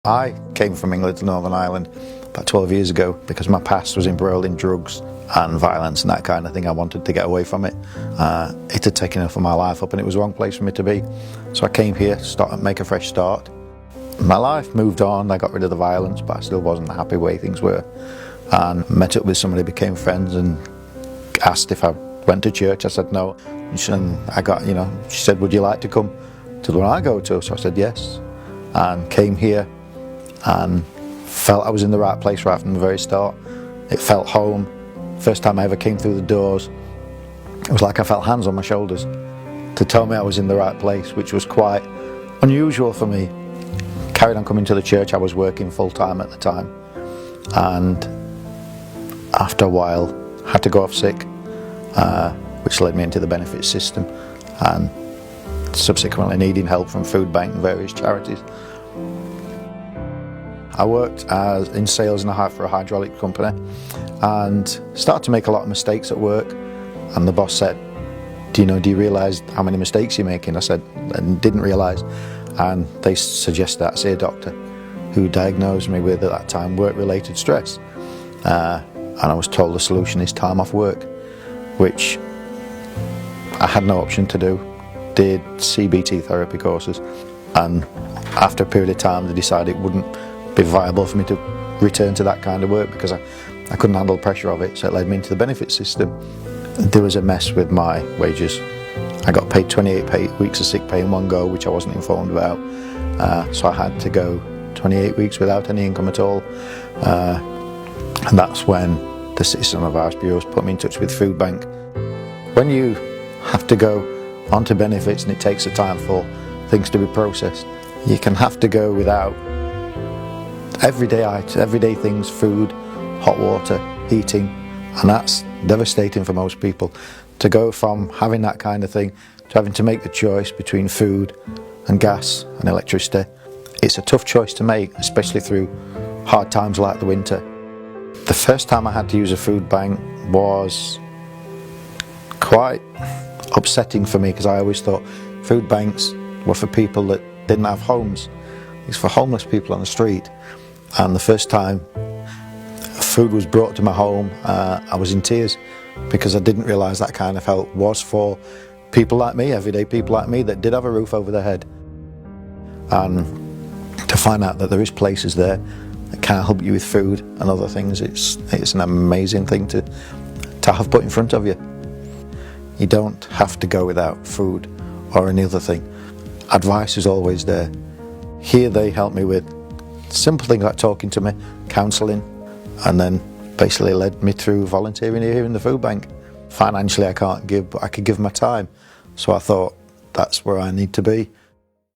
I came from England to Northern Ireland about 12 years ago because my past was embroiled in drugs and violence and that kind of thing. I wanted to get away from it. It had taken enough of my life up and it was the wrong place for me to be. So I came here to make a fresh start. My life moved on, I got rid of the violence, but I still wasn't happy the way things were. And met up with somebody, became friends, and asked if I went to church. I said no. And she said, would you like to come to the one I go to? So I said yes, and came here and felt I was in the right place right from the very start. It felt home. First time I ever came through the doors, it was like I felt hands on my shoulders to tell me I was in the right place, which was quite unusual for me. Carried on coming to the church. I was working full time at the time, and after a while had to go off sick, which led me into the benefit system and subsequently needing help from foodbank and various charities. I worked in sales for a hydraulic company and started to make a lot of mistakes at work, and the boss said, do you realise how many mistakes you're making? I said, and didn't realise, and they suggested that I see a doctor who diagnosed me with, at that time, work-related stress, and I was told the solution is time off work, which I had no option to do. Did CBT therapy courses, and after a period of time they decided it wouldn't be viable for me to return to that kind of work because I couldn't handle the pressure of it, so it led me into the benefit system. There was a mess with my wages. I got paid 28 weeks of sick pay in one go, which I wasn't informed about, so I had to go 28 weeks without any income at all, and that's when the Citizen Advice Bureau put me in touch with Foodbank. When you have to go onto benefits and it takes a time for things to be processed, you can have to go without everyday things, food, hot water, heating, and that's devastating for most people. To go from having that kind of thing to having to make the choice between food and gas and electricity, it's a tough choice to make, especially through hard times like the winter. The first time I had to use a food bank was quite upsetting for me because I always thought food banks were for people that didn't have homes. It's for homeless people on the street. And the first time food was brought to my home, I was in tears because I didn't realise that kind of help was for people like me, everyday people like me that did have a roof over their head. And to find out that there is places there that can help you with food and other things, it's an amazing thing to have put in front of you. You don't have to go without food or any other thing. Advice is always there. Here they help me with simple things like talking to me, counselling, and then basically led me through volunteering here in the food bank. Financially I can't give, but I could give my time. So I thought that's where I need to be.